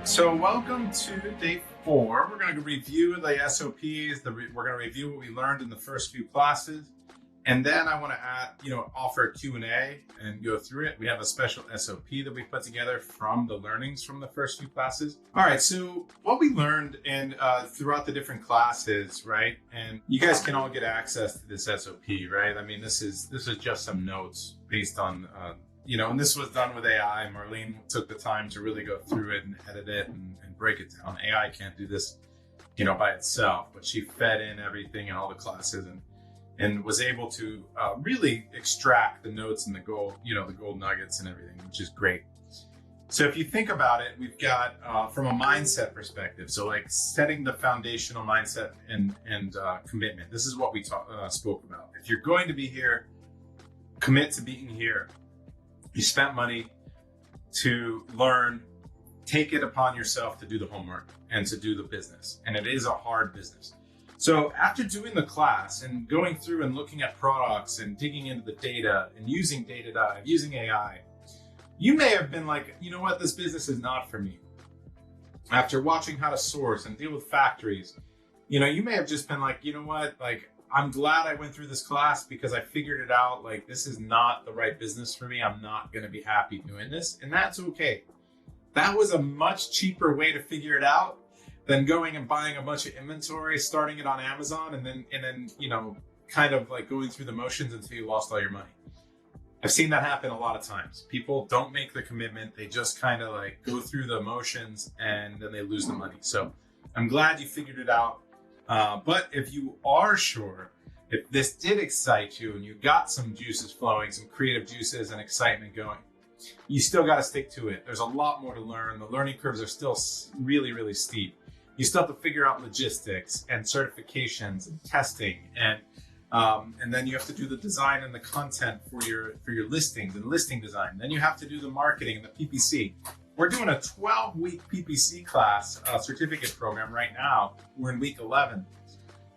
So welcome to day 4. We're going to review the SOPs. We're going to review what we learned in the first few classes. And then I want to offer a Q&A and go through it. We have a special SOP that we put together from the learnings from the first few classes. All right, so what we learned throughout the different classes, right? And you guys can all get access to this SOP, right? I mean, this is just some notes based on and this was done with AI. Marlene took the time to really go through it and edit it and break it down. AI can't do this, by itself, but she fed in everything in all the classes and was able to really extract the notes and the gold nuggets and everything, which is great. So if you think about it, we've got from a mindset perspective, so like setting the foundational mindset and commitment. This is what we spoke about. If you're going to be here, commit to being here. You spent money to learn, take it upon yourself to do the homework and to do the business. And it is a hard business. So after doing the class and going through and looking at products and digging into the data and using data dive, using AI, you may have been like, you know what, this business is not for me. After watching how to source and deal with factories, you may have just been like, you know what, like, I'm glad I went through this class because I figured it out. Like, this is not the right business for me. I'm not going to be happy doing this. And that's okay. That was a much cheaper way to figure it out than going and buying a bunch of inventory, starting it on Amazon, and then kind of like going through the motions until you lost all your money. I've seen that happen a lot of times. People don't make the commitment. They just kind of like go through the motions and then they lose the money. So I'm glad you figured it out. But if you are sure, if this did excite you and you got some juices flowing, some creative juices and excitement going, you still got to stick to it. There's a lot more to learn. The learning curves are still really, really steep. You still have to figure out logistics and certifications and testing, and then you have to do the design and the content for your listings and listing design. Then you have to do the marketing and the PPC. We're doing a 12-week PPC class certificate program right now. We're in week 11.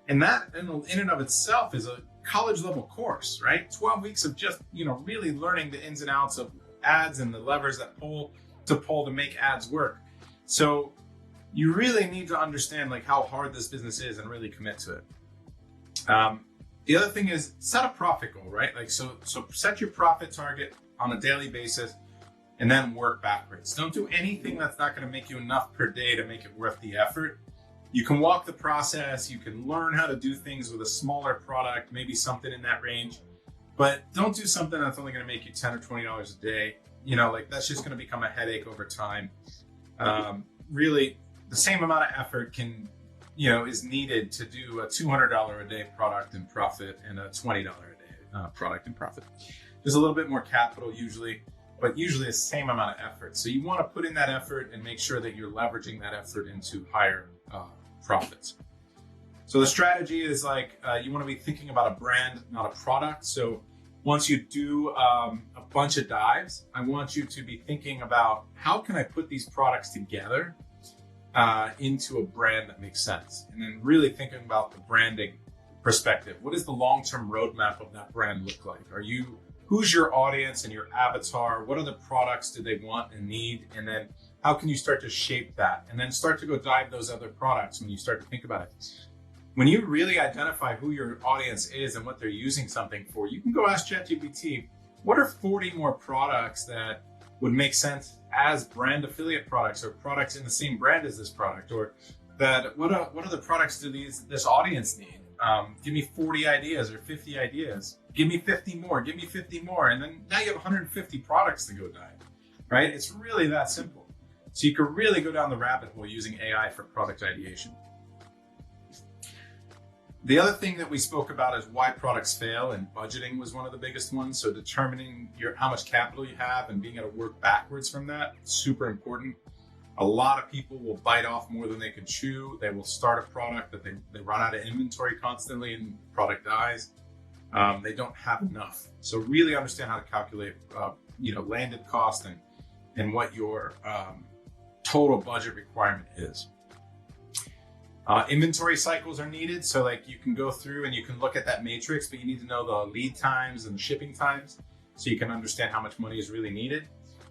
And that in and of itself is a college level course, right? 12 weeks of just, really learning the ins and outs of ads and the levers that pull to make ads work. So you really need to understand like how hard this business is and really commit to it. The other thing is set a profit goal, right? Like, so set your profit target on a daily basis and then work backwards. Don't do anything that's not going to make you enough per day to make it worth the effort. You can walk the process. You can learn how to do things with a smaller product, maybe something in that range, but don't do something that's only going to make you $10 or $20 a day. That's just going to become a headache over time. Really, the same amount of effort is needed to do a $200 a day product and profit and a $20 a day product and profit. There's a little bit more capital usually, but usually the same amount of effort. So you want to put in that effort and make sure that you're leveraging that effort into higher profits. So the strategy is you want to be thinking about a brand, not a product. So once you do a bunch of dives, I want you to be thinking about how can I put these products together into a brand that makes sense? And then really thinking about the branding perspective. What does the long-term roadmap of that brand look like? Who's your audience and your avatar? What other products do they want and need? And then how can you start to shape that? And then start to go dive those other products when you start to think about it. When you really identify who your audience is and what they're using something for, you can go ask ChatGPT, what are 40 more products that would make sense as brand affiliate products or products in the same brand as this product? Or that what other products do this audience need? Give me 40 ideas or 50 ideas. Give me 50 more, give me 50 more. And then now you have 150 products to go dive, right? It's really that simple. So you can really go down the rabbit hole using AI for product ideation. The other thing that we spoke about is why products fail, and budgeting was one of the biggest ones. So determining how much capital you have and being able to work backwards from that, super important. A lot of people will bite off more than they can chew. They will start a product that they run out of inventory constantly and product dies. They don't have enough. So really understand how to calculate, landed cost and what your total budget requirement is. Inventory cycles are needed. So you can go through and you can look at that matrix, but you need to know the lead times and the shipping times so you can understand how much money is really needed.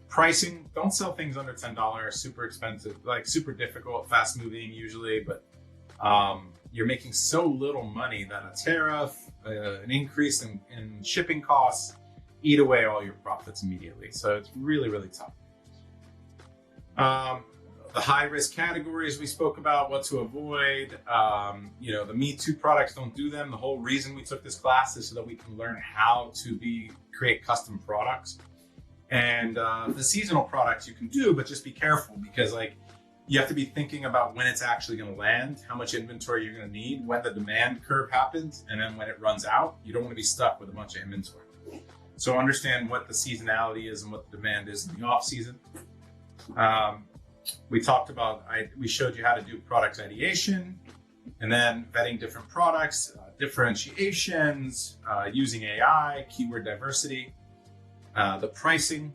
Pricing, don't sell things under $10, super expensive, like super difficult, fast moving usually, but you're making so little money that a tariff, an increase in shipping costs eat away all your profits immediately. So it's really, really tough. The high risk categories we spoke about, what to avoid. The Me Too products, don't do them. The whole reason we took this class is so that we can learn how to create custom products. And the seasonal products you can do, but just be careful, because you have to be thinking about when it's actually going to land, how much inventory you're going to need, when the demand curve happens, and then when it runs out. You don't want to be stuck with a bunch of inventory. So understand what the seasonality is and what the demand is in the off season. We talked about, we showed you how to do product ideation, and then vetting different products, differentiations, using AI, keyword diversity, the pricing.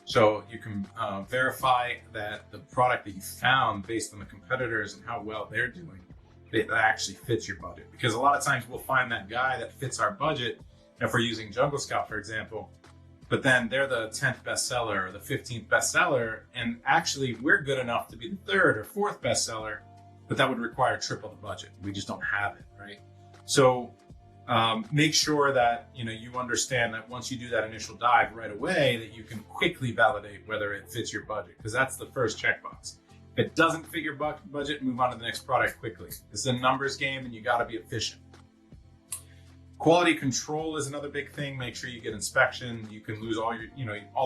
So you can verify that the product that you found based on the competitors and how well they're doing, that actually fits your budget. Because a lot of times we'll find that guy that fits our budget, if we're using Jungle Scout, for example, but then they're the 10th bestseller or the 15th bestseller, and actually we're good enough to be the 3rd or 4th bestseller, but that would require triple the budget. We just don't have it, right? So make sure that you understand that once you do that initial dive right away, that you can quickly validate whether it fits your budget, because that's the first checkbox. If it doesn't fit your budget, move on to the next product quickly. It's a numbers game, and you got to be efficient. Quality control is another big thing. Make sure you get inspection. You can lose all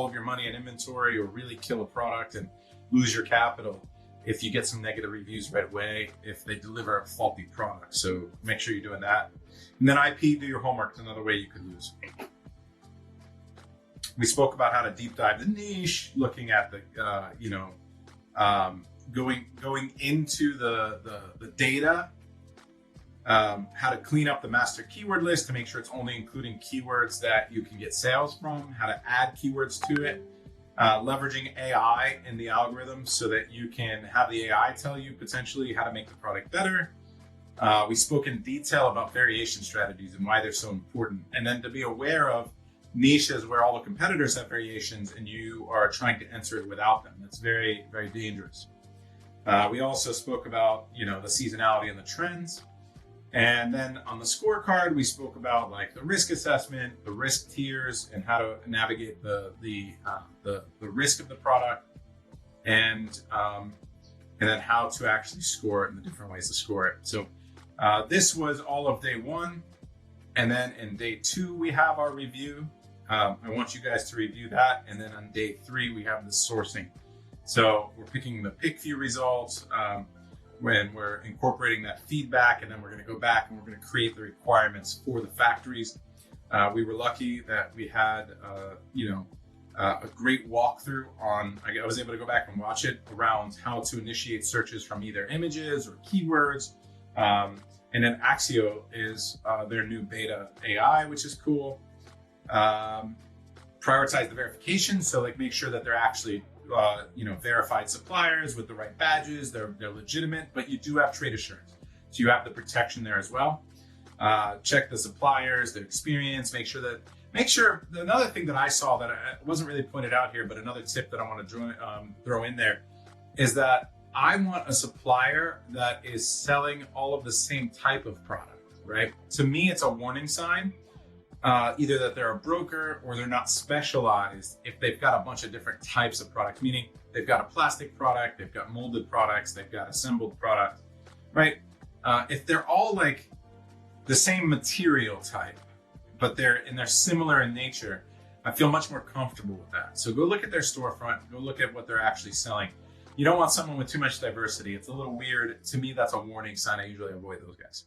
of your money in inventory, or really kill a product and lose your capital if you get some negative reviews right away, if they deliver a faulty product. So make sure you're doing that. And then IP, do your homework, is another way you could lose. We spoke about how to deep dive the niche, looking at the, going into the data, how to clean up the master keyword list to make sure it's only including keywords that you can get sales from, how to add keywords to it, leveraging AI in the algorithm so that you can have the AI tell you potentially how to make the product better. We spoke in detail about variation strategies and why they're so important, and then to be aware of niches where all the competitors have variations and you are trying to enter it without them. That's very, very dangerous. We also spoke about, the seasonality and the trends. And then on the scorecard, we spoke about the risk assessment, the risk tiers, and how to navigate the risk of the product, and then how to actually score it and the different ways to score it. So this was all of day 1. And then in day 2, we have our review. I want you guys to review that. And then on day 3, we have the sourcing. So we're picking the pick view results, when we're incorporating that feedback, and then we're going to go back and we're going to create the requirements for the factories. We were lucky that we had, a great walkthrough on, I was able to go back and watch it around how to initiate searches from either images or keywords. And then Axio is their new beta AI, which is cool. Prioritize the verification. So make sure that they're actually verified suppliers with the right badges. They're legitimate, but you do have trade assurance. So you have the protection there as well. Check the suppliers, their experience, make sure another thing that I saw that wasn't really pointed out here, but another tip that I want to throw in there is that I want a supplier that is selling all of the same type of product, right? To me, it's a warning sign. Either that they're a broker or they're not specialized if they've got a bunch of different types of products, meaning they've got a plastic product, they've got molded products, they've got assembled products, right? If they're all the same material type, but they're similar in nature, I feel much more comfortable with that. So go look at their storefront, go look at what they're actually selling. You don't want someone with too much diversity. It's a little weird. To me, that's a warning sign. I usually avoid those guys.